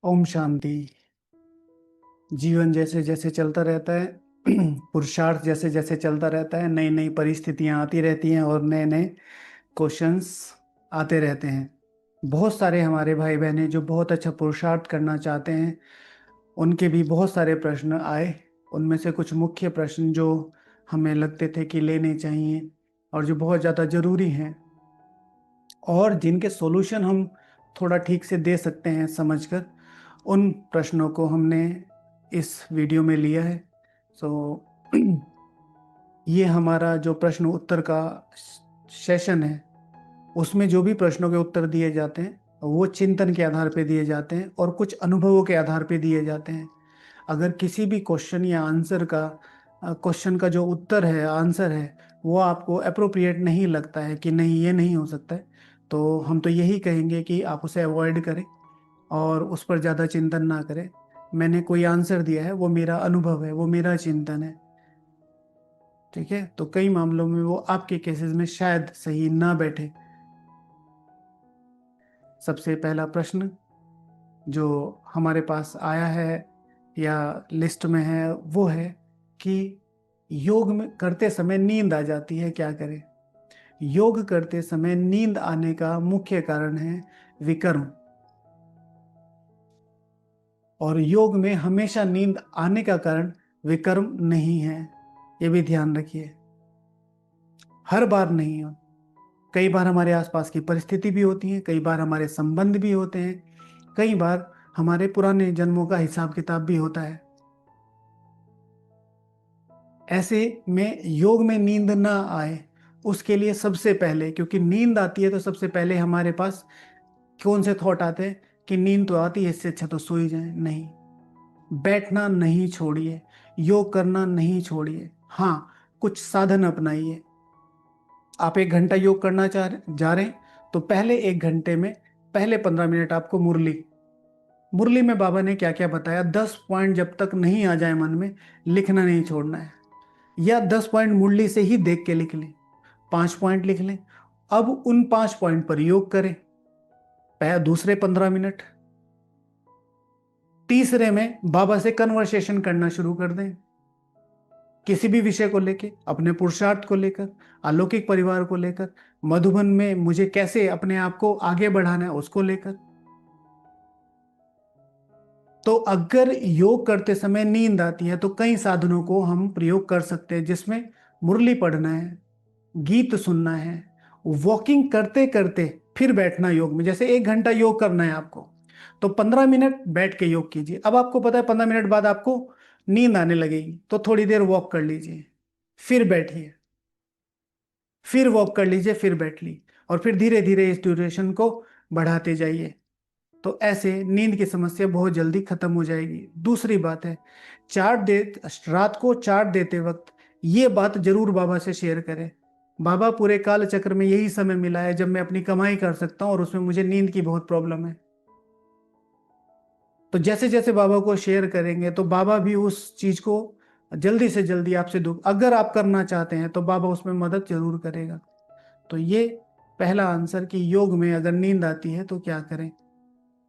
ओम शांति। जीवन जैसे जैसे चलता रहता है पुरुषार्थ जैसे जैसे चलता रहता है, नई नई परिस्थितियां आती रहती हैं और नए नए क्वेश्चंस आते रहते हैं। बहुत सारे हमारे भाई बहन हैं जो बहुत अच्छा पुरुषार्थ करना चाहते हैं, उनके भी बहुत सारे प्रश्न आए। उनमें से कुछ मुख्य प्रश्न जो हमें लगते थे कि लेने चाहिए और जो बहुत ज़्यादा ज़रूरी हैं और जिनके सॉल्यूशन हम थोड़ा ठीक से दे सकते हैं समझकर, उन प्रश्नों को हमने इस वीडियो में लिया है। सो ये हमारा जो प्रश्न उत्तर का सेशन है, उसमें जो भी प्रश्नों के उत्तर दिए जाते हैं वो चिंतन के आधार पे दिए जाते हैं और कुछ अनुभवों के आधार पे दिए जाते हैं। अगर किसी भी क्वेश्चन या आंसर का क्वेश्चन का जो उत्तर है, आंसर है, वो आपको अप्रोप्रिएट नहीं लगता है कि नहीं ये नहीं हो सकता है, तो हम तो यही कहेंगे कि आप उसे अवॉइड करें और उस पर ज़्यादा चिंतन ना करें। मैंने कोई आंसर दिया है, वो मेरा अनुभव है, वो मेरा चिंतन है। ठीक है, तो कई मामलों में वो आपके केसेस में शायद सही ना बैठे। सबसे पहला प्रश्न जो हमारे पास आया है या लिस्ट में है वो है कि योग में करते समय नींद आ जाती है, क्या करें। योग करते समय नींद आने का मुख्य कारण है विकर्म। और योग में हमेशा नींद आने का कारण विकर्म नहीं है, ये भी ध्यान रखिए। हर बार नहीं हो, कई बार हमारे आसपास की परिस्थिति भी होती है, कई बार हमारे संबंध भी होते हैं, कई बार हमारे पुराने जन्मों का हिसाब किताब भी होता है। ऐसे में योग में नींद ना आए उसके लिए सबसे पहले, क्योंकि नींद आती है तो सबसे पहले हमारे पास कौन से थॉट आते हैं कि नींद तो आती है, इससे अच्छा तो सो ही जाए। नहीं, बैठना नहीं छोड़िए, योग करना नहीं छोड़िए। हाँ, कुछ साधन अपनाइए। आप 1 घंटा योग करना जा रहे हैं तो पहले 1 घंटे में पहले 15 मिनट आपको मुरली, मुरली में बाबा ने क्या क्या बताया, 10 पॉइंट जब तक नहीं आ जाए मन में, लिखना नहीं छोड़ना है। या 10 पॉइंट मुरली से ही देख के लिख लें, 5 पॉइंट लिख लें। अब उन 5 पॉइंट पर योग करें दूसरे 15 मिनट। तीसरे में बाबा से कन्वर्सेशन करना शुरू कर दें, किसी भी विषय को लेकर, अपने पुरुषार्थ को लेकर, अलौकिक परिवार को लेकर, मधुबन में मुझे कैसे अपने आप को आगे बढ़ाना है उसको लेकर। तो अगर योग करते समय नींद आती है तो कई साधनों को हम प्रयोग कर सकते हैं, जिसमें मुरली पढ़ना है, गीत सुनना है, वॉकिंग करते करते फिर बैठना योग में। जैसे 1 घंटा योग करना है आपको, तो 15 मिनट बैठ के योग कीजिए। अब आपको पता है 15 मिनट बाद आपको नींद आने लगेगी, तो थोड़ी देर वॉक कर लीजिए, फिर बैठिए, फिर वॉक कर लीजिए, फिर बैठ ली, और फिर धीरे धीरे इस ड्यूरेशन को बढ़ाते जाइए। तो ऐसे नींद की समस्या बहुत जल्दी खत्म हो जाएगी। दूसरी बात है, चार्ट दे रात को चार्ट देते वक्त ये बात जरूर बाबा से शेयर करें। बाबा, पूरे काल चक्र में यही समय मिला है जब मैं अपनी कमाई कर सकता हूँ और उसमें मुझे नींद की बहुत प्रॉब्लम है। तो जैसे जैसे बाबा को शेयर करेंगे तो बाबा भी उस चीज को जल्दी से जल्दी आपसे दूर, अगर आप करना चाहते हैं तो बाबा उसमें मदद जरूर करेगा। तो ये पहला आंसर कि योग में अगर नींद आती है तो क्या करें।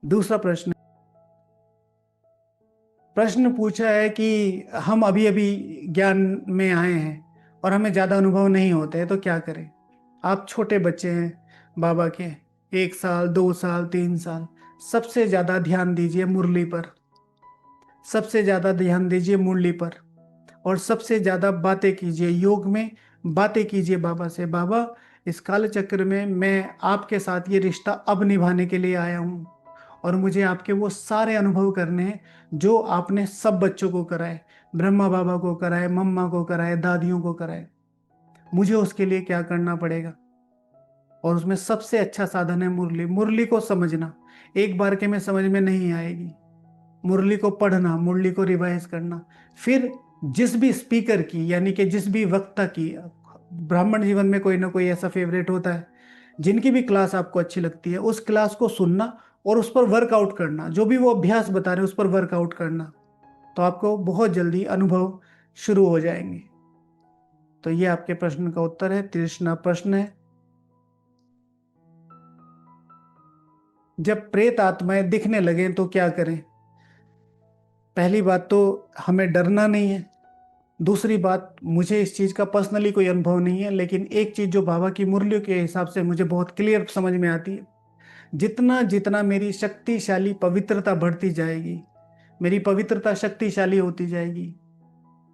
दूसरा प्रश्न, प्रश्न पूछा है कि हम अभी अभी ज्ञान में आए हैं और हमें ज़्यादा अनुभव नहीं होते हैं तो क्या करें। आप छोटे बच्चे हैं बाबा के, 1 साल, 2 साल, 3 साल, सबसे ज़्यादा ध्यान दीजिए मुरली पर, सबसे ज़्यादा ध्यान दीजिए मुरली पर, और सबसे ज़्यादा बातें कीजिए योग में। बातें कीजिए बाबा से, बाबा इस काल चक्र में मैं आपके साथ ये रिश्ता अब निभाने के लिए आया हूँ और मुझे आपके वो सारे अनुभव करने हैं जो आपने सब बच्चों को कराए, ब्रह्मा बाबा को कराए, मम्मा को कराए, दादियों को कराए। मुझे उसके लिए क्या करना पड़ेगा। और उसमें सबसे अच्छा साधन है मुरली। मुरली को समझना, एक बार के में समझ में नहीं आएगी। मुरली को पढ़ना, मुरली को रिवाइज करना, फिर जिस भी स्पीकर की यानी कि जिस भी वक्ता की, ब्राह्मण जीवन में कोई ना कोई ऐसा फेवरेट होता है, जिनकी भी क्लास आपको अच्छी लगती है उस क्लास को सुनना और उस पर वर्कआउट करना, जो भी वो अभ्यास बता रहे हैं उस पर वर्कआउट करना, तो आपको बहुत जल्दी अनुभव शुरू हो जाएंगे। तो ये आपके प्रश्न का उत्तर है, तृष्णा प्रश्न है। जब प्रेत आत्माएं दिखने लगे तो क्या करें? पहली बात तो हमें डरना नहीं है। दूसरी बात, मुझे इस चीज का पर्सनली कोई अनुभव नहीं है, लेकिन एक चीज जो बाबा की मुरलियों के हिसाब से मुझे बहुत क्लियर समझ में आती है, जितना जितना मेरी शक्तिशाली पवित्रता बढ़ती जाएगी, मेरी पवित्रता शक्तिशाली होती जाएगी,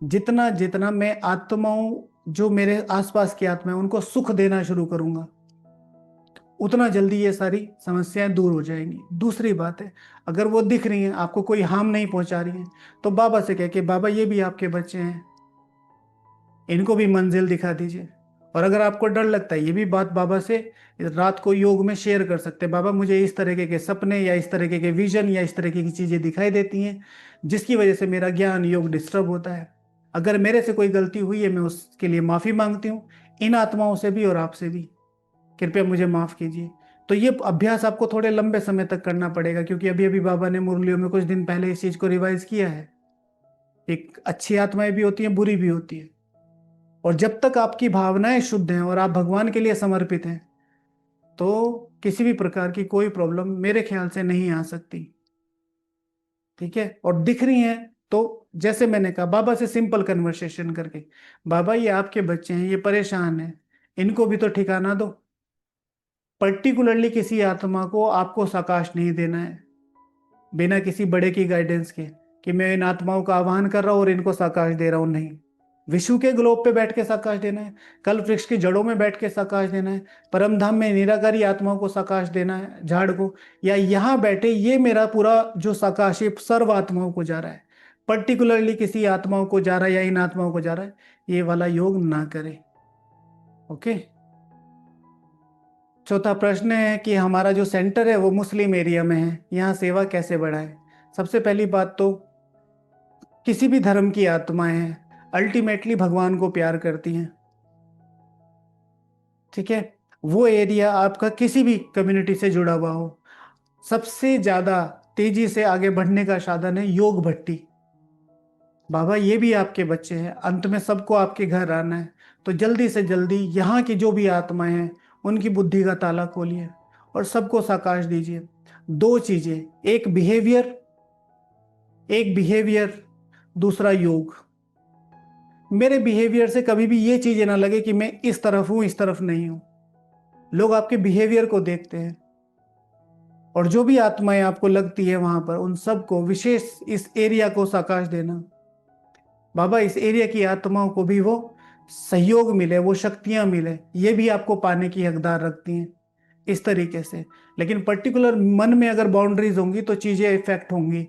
जितना जितना मैं आत्माओं, जो मेरे आसपास की आत्माएं, उनको सुख देना शुरू करूंगा, उतना जल्दी ये सारी समस्याएं दूर हो जाएंगी। दूसरी बात है, अगर वो दिख रही हैं, आपको कोई हार्म नहीं पहुंचा रही हैं, तो बाबा से कह के, बाबा ये भी आपके बच्चे हैं, इनको भी मंजिल दिखा दीजिए। और अगर आपको डर लगता है, ये भी बात बाबा से रात को योग में शेयर कर सकते हैं, बाबा मुझे इस तरीके के सपने या इस तरीके के विजन या इस तरीके की चीजें दिखाई देती हैं, जिसकी वजह से मेरा ज्ञान योग डिस्टर्ब होता है। अगर मेरे से कोई गलती हुई है, मैं उसके लिए माफी मांगती हूँ, इन आत्माओं से भी और आपसे भी, कृपया मुझे माफ कीजिए। तो ये अभ्यास आपको थोड़े लंबे समय तक करना पड़ेगा, क्योंकि अभी अभी बाबा ने मुरलियों में कुछ दिन पहले इस चीज को रिवाइज किया है। एक अच्छी आत्माएं भी होती हैं, बुरी भी होती है, और जब तक आपकी भावनाएं शुद्ध हैं और आप भगवान के लिए समर्पित हैं, तो किसी भी प्रकार की कोई प्रॉब्लम मेरे ख्याल से नहीं आ सकती। ठीक है? और दिख रही हैं तो जैसे मैंने कहा, बाबा से सिंपल कन्वर्सेशन करके, बाबा ये आपके बच्चे हैं, ये परेशान हैं, इनको भी तो ठिकाना दो। पर्टिकुलरली किसी आत्मा को आपको साकाश नहीं देना है, बिना किसी बड़े की गाइडेंस के, कि मैं इन आत्माओं का आह्वान कर रहा हूं और इनको साकाश दे रहा हूं। नहीं, विश्व के ग्लोब पे बैठ के साकाश देना है, कल्प वृक्ष की जड़ों में बैठ के साकाश देना है, परम धाम में निराकारी आत्माओं को साकाश देना है, झाड़ को, या यहाँ बैठे ये मेरा पूरा जो साकाश है सर्व आत्माओं को जा रहा है, पर्टिकुलरली किसी आत्माओं को जा रहा है या इन आत्माओं को जा रहा है, ये वाला योग ना करे। ओके। चौथा प्रश्न है कि हमारा जो सेंटर है वो मुस्लिम एरिया में है, यहाँ सेवा कैसे बढ़ाएं? सबसे पहली बात तो, किसी भी धर्म की आत्माएं हैं, अल्टीमेटली भगवान को प्यार करती हैं। ठीक है? वो एरिया आपका किसी भी कम्युनिटी से जुड़ा हुआ हो, सबसे ज्यादा तेजी से आगे बढ़ने का साधन है योग भट्टी। बाबा ये भी आपके बच्चे हैं, अंत में सबको आपके घर आना है, तो जल्दी से जल्दी यहाँ की जो भी आत्माएं हैं, उनकी बुद्धि का ताला खोलिए और सबको साकाश दीजिए। दो चीजें, एक बिहेवियर, दूसरा योग। मेरे बिहेवियर से कभी भी ये चीजें ना लगे कि मैं इस तरफ हूं इस तरफ नहीं हूं। लोग आपके बिहेवियर को देखते हैं, और जो भी आत्माएं आपको लगती है वहां पर, उन सबको विशेष इस एरिया को साकाश देना। बाबा इस एरिया की आत्माओं को भी वो सहयोग मिले, वो शक्तियां मिले, ये भी आपको पाने की हकदार रखती हैं, इस तरीके से। लेकिन पर्टिकुलर मन में अगर बाउंड्रीज होंगी तो चीजें इफेक्ट होंगी।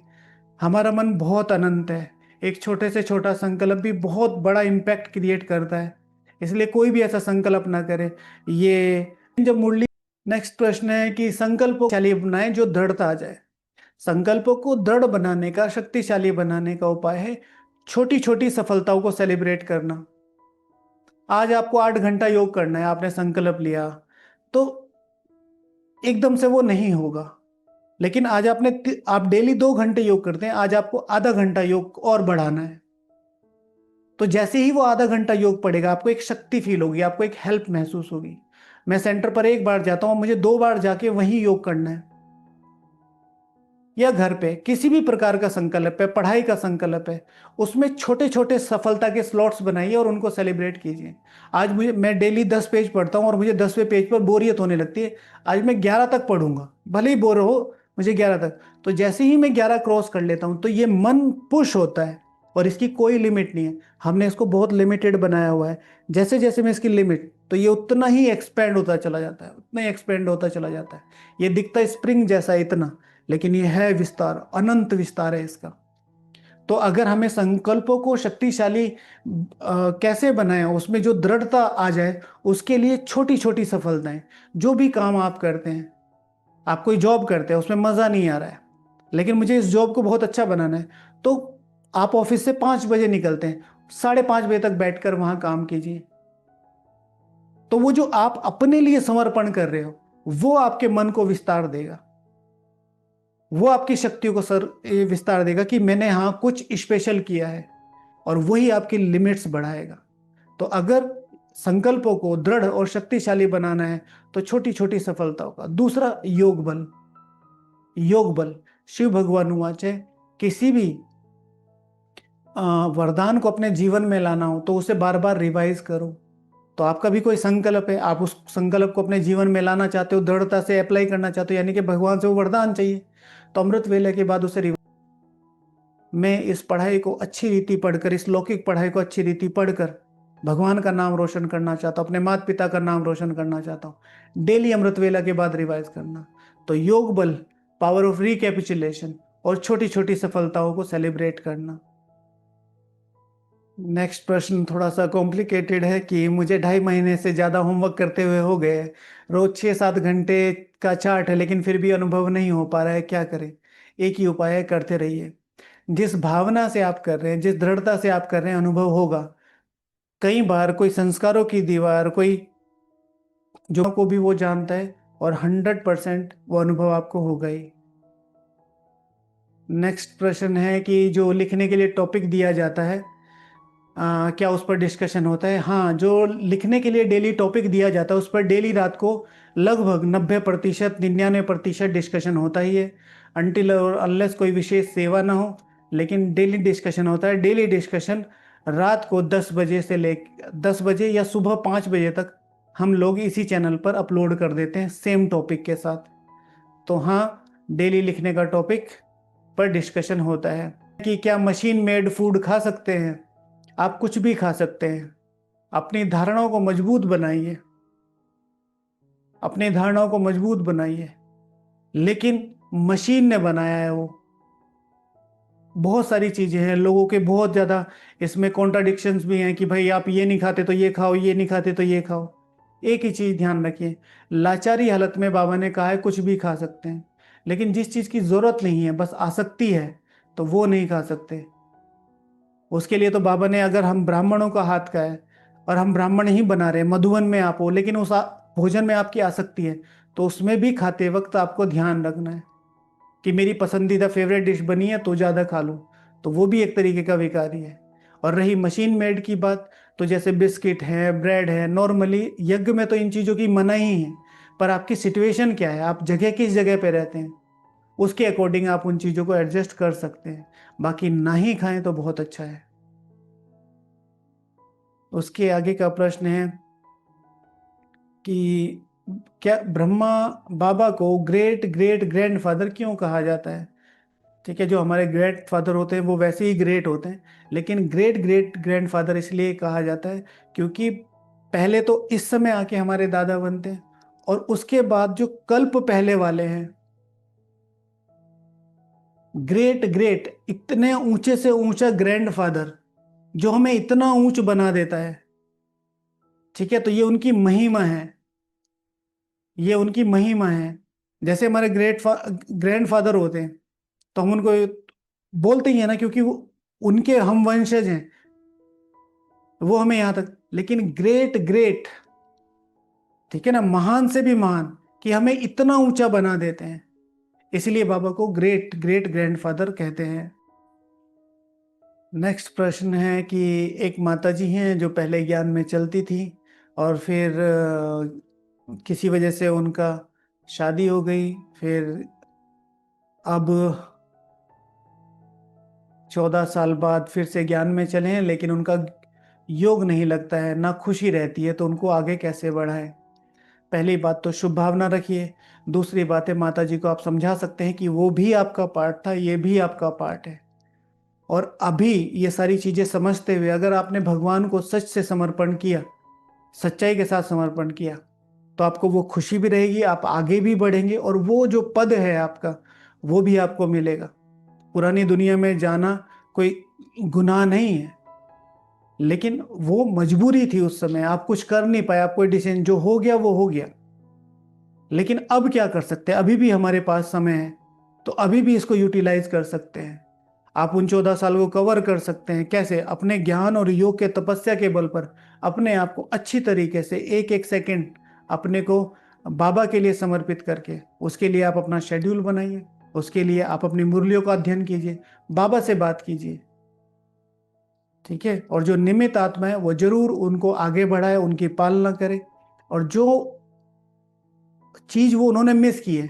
हमारा मन बहुत अनंत है, एक छोटे से छोटा संकल्प भी बहुत बड़ा इम्पैक्ट क्रिएट करता है, इसलिए कोई भी ऐसा संकल्प ना करे। ये जब मुरली, नेक्स्ट प्रश्न है कि संकल्प को शक्तिशाली बनाएं जो दृढ़ता आ जाए। संकल्पों को दृढ़ बनाने का, शक्तिशाली बनाने का उपाय है छोटी छोटी सफलताओं को सेलिब्रेट करना। आज आपको 8 घंटा योग करना है, आपने संकल्प लिया, तो एकदम से वो नहीं होगा। लेकिन आज आप डेली 2 घंटे योग करते हैं, आज आपको आधा घंटा योग और बढ़ाना है। तो जैसे ही वो आधा घंटा योग पड़ेगा, आपको एक शक्ति फील होगी, आपको एक हेल्प महसूस होगी। मैं सेंटर पर एक बार जाता हूं, मुझे 2 बार जाके वहीं योग करना है। या घर पे किसी भी प्रकार का संकल्प है, पढ़ाई का संकल्प है, उसमें छोटे छोटे सफलता के स्लॉट्स बनाइए और उनको सेलिब्रेट कीजिए। आज मैं डेली 10 पेज पढ़ता हूँ और मुझे 10वें पेज पर बोरियत होने लगती है, आज मैं 11 तक पढ़ूंगा, भले ही बोर हो, मुझे 11 तक। तो जैसे ही मैं 11 क्रॉस कर लेता हूँ, तो ये मन पुश होता है, और इसकी कोई लिमिट नहीं है, हमने इसको बहुत लिमिटेड बनाया हुआ है। जैसे जैसे मैं इसकी लिमिट, तो ये उतना ही एक्सपेंड होता चला जाता है, उतना ही एक्सपेंड होता चला जाता है। ये दिखता है स्प्रिंग जैसा इतना, लेकिन ये है विस्तार, अनंत विस्तार है इसका। तो अगर हमें संकल्पों को शक्तिशाली कैसे बनाएं, उसमें जो दृढ़ता आ जाए, उसके लिए छोटी छोटी सफलताएं। जो भी काम आप करते हैं, आप कोई जॉब करते हैं, उसमें मजा नहीं आ रहा है, लेकिन मुझे इस जॉब को बहुत अच्छा बनाना है, तो आप ऑफिस से 5 बजे निकलते हैं, 5:30 बजे तक बैठकर वहां काम कीजिए। तो वो जो आप अपने लिए समर्पण कर रहे हो, वो आपके मन को विस्तार देगा, वो आपकी शक्तियों को ये विस्तार देगा कि मैंने हाँ कुछ स्पेशल किया है, और वही आपकी लिमिट्स बढ़ाएगा। तो अगर संकल्पों को दृढ़ और शक्तिशाली बनाना है, तो छोटी छोटी सफलताओं का। दूसरा, योग बल। योग बल। शिव भगवान उवाच, किसी भी वरदान को अपने जीवन में लाना हो तो उसे बार बार रिवाइज करो। तो आपका भी कोई संकल्प है, आप उस संकल्प को अपने जीवन में लाना चाहते हो, दृढ़ता से अप्लाई करना चाहते हो, यानी कि भगवान से वो वरदान चाहिए, तो अमृत वेले के बाद उसे मैं इस पढ़ाई को अच्छी रीति पढ़कर, इस लौकिक पढ़ाई को अच्छी रीति पढ़कर भगवान का नाम रोशन करना चाहता हूँ, अपने माता पिता का नाम रोशन करना चाहता हूँ। डेली अमृत वेला के बाद रिवाइज करना। तो योग बल, पावर ऑफ रिकैपिचुलेशन, और छोटी छोटी सफलताओं को सेलिब्रेट करना। नेक्स्ट प्रश्न थोड़ा सा कॉम्प्लिकेटेड है कि मुझे 2.5 महीने से ज़्यादा होमवर्क करते हुए हो गए, रोज 6-7 घंटे का चार्ट है, लेकिन फिर भी अनुभव नहीं हो पा रहा है, क्या करें? एक ही उपाय है, करते रहिए। जिस भावना से आप कर रहे हैं, जिस दृढ़ता से आप कर रहे हैं, अनुभव होगा। कई बार कोई संस्कारों की दीवार, कोई जो को भी वो जानता है, और 100% वो अनुभव आपको होगा ही। नेक्स्ट प्रश्न है कि जो लिखने के लिए टॉपिक दिया जाता है, क्या उस पर डिस्कशन होता है? हाँ, जो लिखने के लिए डेली टॉपिक दिया जाता है उस पर डेली रात को लगभग 90%, 99% डिस्कशन होता ही है, अनटिल और अनलेस कोई विशेष सेवा ना हो, लेकिन डेली डिस्कशन होता है। डेली डिस्कशन रात को 10 बजे से ले 10 बजे या सुबह 5 बजे तक हम लोग इसी चैनल पर अपलोड कर देते हैं सेम टॉपिक के साथ। तो हाँ, डेली लिखने का टॉपिक पर डिस्कशन होता है। कि क्या मशीन मेड फूड खा सकते हैं? आप कुछ भी खा सकते हैं। अपनी धारणाओं को मजबूत बनाइए, अपनी धारणाओं को मजबूत बनाइए। लेकिन मशीन ने बनाया है वो, बहुत सारी चीजें हैं, लोगों के बहुत ज्यादा इसमें कॉन्ट्राडिक्शंस भी हैं कि भाई आप ये नहीं खाते तो ये खाओ, ये नहीं खाते तो ये खाओ। एक ही चीज ध्यान रखिए, लाचारी हालत में बाबा ने कहा है कुछ भी खा सकते हैं, लेकिन जिस चीज की जरूरत नहीं है, बस आसक्ति है, तो वो नहीं खा सकते। उसके लिए तो बाबा ने, अगर हम ब्राह्मणों का हाथ का है और हम ब्राह्मण ही बना रहे हैं, मधुवन में आप हो, लेकिन उस भोजन में आपकी आसक्ति है, तो उसमें भी खाते वक्त आपको ध्यान रखना है कि मेरी पसंदीदा फेवरेट डिश बनी है तो ज़्यादा खा लूँ, तो वो भी एक तरीके का विकारी है। और रही मशीन मेड की बात, तो जैसे बिस्किट है, ब्रेड है, नॉर्मली यज्ञ में तो इन चीज़ों की मनाही ही है, पर आपकी सिचुएशन क्या है, आप जगह किस जगह पे रहते हैं, उसके अकॉर्डिंग आप उन चीज़ों को एडजस्ट कर सकते हैं। बाकी ना ही खाएं तो बहुत अच्छा है। उसके आगे का प्रश्न है कि क्या ब्रह्मा बाबा को ग्रेट ग्रेट ग्रैंडफादर क्यों कहा जाता है? ठीक है, जो हमारे ग्रेट फादर होते हैं वो वैसे ही ग्रेट होते हैं, लेकिन ग्रेट ग्रेट ग्रैंडफादर इसलिए कहा जाता है क्योंकि पहले तो इस समय आके हमारे दादा बनते हैं, और उसके बाद जो कल्प पहले वाले हैं, ग्रेट ग्रेट इतने ऊंचे से ऊंचा ग्रैंडफादर जो हमें इतना ऊंच बना देता है। ठीक है, तो ये उनकी महिमा है, ये उनकी महिमा है। जैसे हमारे ग्रैंडफादर होते हैं तो हम उनको बोलते ही है ना, क्योंकि वो उनके हम वंशज हैं, वो हमें यहां तक, लेकिन ग्रेट ग्रेट, ठीक है ना, महान से भी महान, कि हमें इतना ऊंचा बना देते हैं, इसलिए बाबा को ग्रेट ग्रेट ग्रैंडफादर कहते हैं। नेक्स्ट प्रश्न है कि एक माता जी हैं जो पहले ज्ञान में चलती थी, और फिर किसी वजह से उनका शादी हो गई, फिर अब 14 साल बाद फिर से ज्ञान में चले हैं, लेकिन उनका योग नहीं लगता है, ना खुशी रहती है, तो उनको आगे कैसे बढ़ाएं? पहली बात तो शुभ भावना रखिए। दूसरी बात है, माता जी को आप समझा सकते हैं कि वो भी आपका पार्ट था, ये भी आपका पार्ट है, और अभी ये सारी चीजें समझते हुए अगर आपने भगवान को सच से समर्पण किया, सच्चाई के साथ समर्पण किया, तो आपको वो खुशी भी रहेगी, आप आगे भी बढ़ेंगे, और वो जो पद है आपका वो भी आपको मिलेगा। पुरानी दुनिया में जाना कोई गुनाह नहीं है, लेकिन वो मजबूरी थी उस समय, आप कुछ कर नहीं पाए, आप कोई डिसीजन, जो हो गया वो हो गया। लेकिन अब क्या कर सकते हैं, अभी भी हमारे पास समय है, तो अभी भी इसको यूटिलाइज कर सकते हैं। आप उन 14 साल को कवर कर सकते हैं, कैसे? अपने ज्ञान और योग के तपस्या के बल पर अपने आप को अच्छी तरीके से एक एक सेकंड अपने को बाबा के लिए समर्पित करके, उसके लिए आप अपना शेड्यूल बनाइए, उसके लिए आप अपनी मुरलियों का अध्ययन कीजिए, बाबा से बात कीजिए। ठीक है, और जो निमित्त आत्मा है वो जरूर उनको आगे बढ़ाए, उनकी पालना करे, और जो चीज वो उन्होंने मिस की है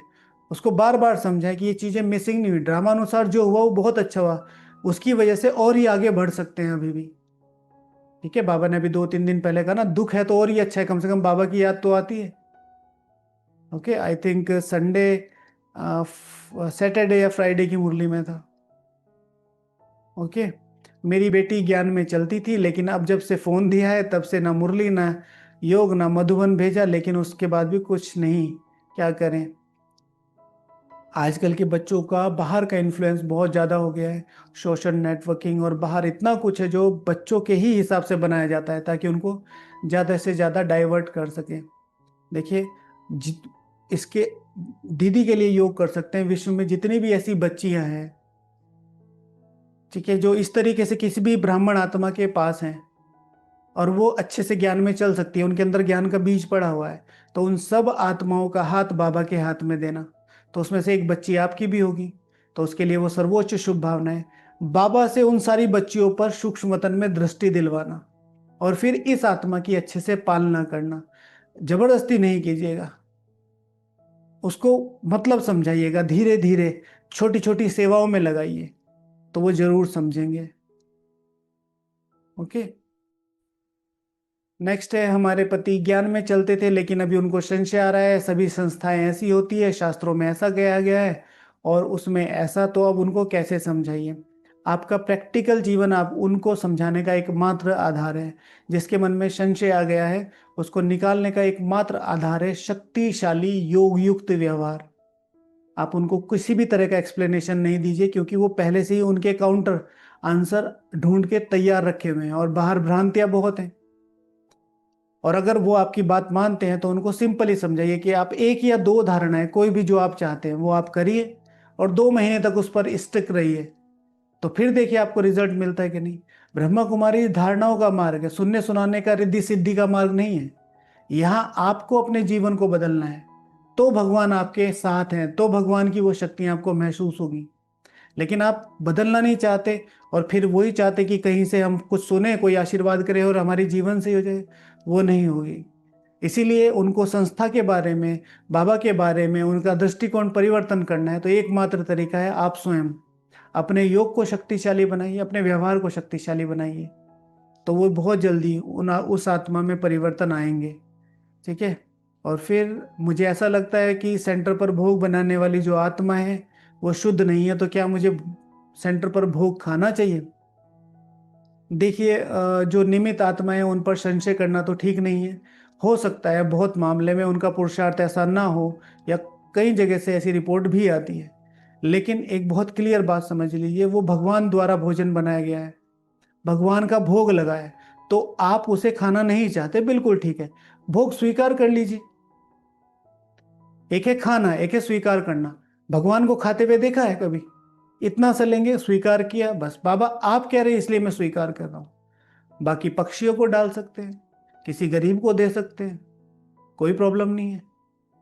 उसको बार बार समझाएं कि ये चीजें मिसिंग नहीं हुई, ड्रामा अनुसार जो हुआ वो बहुत अच्छा हुआ, उसकी वजह से और ही आगे बढ़ सकते हैं अभी भी। ठीक है, बाबा ने अभी 2-3 दिन पहले कहा ना, दुख है तो और ही अच्छा है, कम से कम बाबा की याद तो आती है। Okay, I think Sunday, Saturday या फ्राइडे की मुरली में था। ओके, मेरी बेटी ज्ञान में चलती थी, लेकिन अब जब से फोन दिया है तब से ना मुरली ना योग ना मधुबन भेजा, लेकिन उसके बाद भी कुछ नहीं। क्या करें, आजकल के बच्चों का बाहर का इन्फ्लुएंस बहुत ज़्यादा हो गया है। सोशल नेटवर्किंग और बाहर इतना कुछ है जो बच्चों के ही हिसाब से बनाया जाता है ताकि उनको ज़्यादा से ज़्यादा डाइवर्ट कर सके। देखिए, इसके दीदी के लिए योग कर सकते हैं, विश्व में जितनी भी ऐसी बच्चियां हैं, ठीक है, जो इस तरीके से किसी भी ब्राह्मण आत्मा के पास हैं और वो अच्छे से ज्ञान में चल सकती है, उनके अंदर ज्ञान का बीज पड़ा हुआ है, तो उन सब आत्माओं का हाथ बाबा के हाथ में देना। तो उसमें से एक बच्ची आपकी भी होगी, तो उसके लिए वो सर्वोच्च शुभ भावना है। बाबा से उन सारी बच्चियों पर सूक्ष्म वतन में दृष्टि दिलवाना और फिर इस आत्मा की अच्छे से पालना करना। जबरदस्ती नहीं कीजिएगा, उसको मतलब समझाइएगा, धीरे धीरे छोटी छोटी सेवाओं में लगाइए, तो वो जरूर समझेंगे। ओके, नेक्स्ट है, हमारे पति ज्ञान में चलते थे लेकिन अभी उनको संशय आ रहा है, सभी संस्थाएं ऐसी होती है, शास्त्रों में ऐसा कहा गया है और उसमें ऐसा, तो अब उनको कैसे समझाइए। आपका प्रैक्टिकल जीवन आप उनको समझाने का एकमात्र आधार है। जिसके मन में संशय आ गया है, उसको निकालने का एकमात्र आधार है शक्तिशाली योग युक्त व्यवहार। आप उनको किसी भी तरह का एक्सप्लेनेशन नहीं दीजिए, क्योंकि वो पहले से ही उनके काउंटर आंसर ढूंढ के तैयार रखे हुए हैं और बाहर भ्रांतियां बहुत हैं। और अगर वो आपकी बात मानते हैं तो उनको सिंपली समझाइए कि आप एक या दो धारणाएं, कोई भी जो आप चाहते हैं वो आप करिए और 2 महीने तक उस पर स्टिक रहिए, तो फिर देखिए आपको रिजल्ट मिलता है कि नहीं। ब्रह्मा कुमारी धारणाओं का मार्ग है, सुनने सुनाने का, रिद्धि सिद्धि का मार्ग नहीं है। यहाँ आपको अपने जीवन को बदलना है, तो भगवान आपके साथ हैं, तो भगवान की वो शक्तियां आपको महसूस होगी। लेकिन आप बदलना नहीं चाहते और फिर वही चाहते कि कहीं से हम कुछ सुने, कोई आशीर्वाद करे और हमारे जीवन से ही हो जाए, वो नहीं होगी। इसीलिए उनको संस्था के बारे में, बाबा के बारे में उनका दृष्टिकोण परिवर्तन करना है, तो एकमात्र तरीका है आप स्वयं अपने योग को शक्तिशाली बनाइए, अपने व्यवहार को शक्तिशाली बनाइए, तो वो बहुत जल्दी उस आत्मा में परिवर्तन आएंगे। ठीक है, और फिर मुझे ऐसा लगता है कि सेंटर पर भोग बनाने वाली जो आत्मा है वो शुद्ध नहीं है, तो क्या मुझे सेंटर पर भोग खाना चाहिए। देखिए, जो निमित्त आत्माएं हैं उन पर संशय करना तो ठीक नहीं है। हो सकता है बहुत मामले में उनका पुरुषार्थ ऐसा ना हो, या कई जगह से ऐसी रिपोर्ट भी आती है, लेकिन एक बहुत क्लियर बात समझ लीजिए, वो भगवान द्वारा भोजन बनाया गया है, भगवान का भोग लगा है, तो आप उसे खाना नहीं चाहते, बिल्कुल ठीक है, भोग स्वीकार कर लीजिए। एक है खाना, एक है स्वीकार करना। भगवान को खाते हुए देखा है कभी? इतना सा लेंगे, स्वीकार किया, बस बाबा आप कह रहे हैं इसलिए मैं स्वीकार कर रहा हूं। बाकी पक्षियों को डाल सकते हैं, किसी गरीब को दे सकते हैं, कोई प्रॉब्लम नहीं है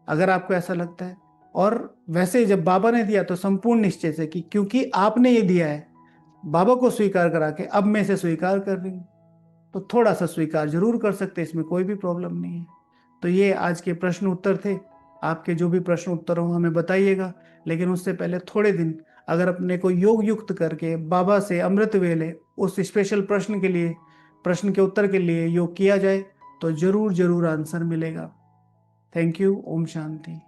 अगर आपको ऐसा लगता है। और वैसे जब बाबा ने दिया तो संपूर्ण निश्चय से कि क्योंकि आपने ये दिया है, बाबा को स्वीकार करा के अब मैं इसे स्वीकार कर रही हूँ, तो थोड़ा सा स्वीकार जरूर कर सकते हैं, इसमें कोई भी प्रॉब्लम नहीं है। तो ये आज के प्रश्न उत्तर थे। आपके जो भी प्रश्न उत्तर हो हमें बताइएगा, लेकिन उससे पहले थोड़े दिन अगर अपने को योग युक्त करके बाबा से अमृत वेले उस स्पेशल प्रश्न के लिए, प्रश्न के उत्तर के लिए योग किया जाए, तो जरूर जरूर आंसर मिलेगा। Thank you. ओम शांति।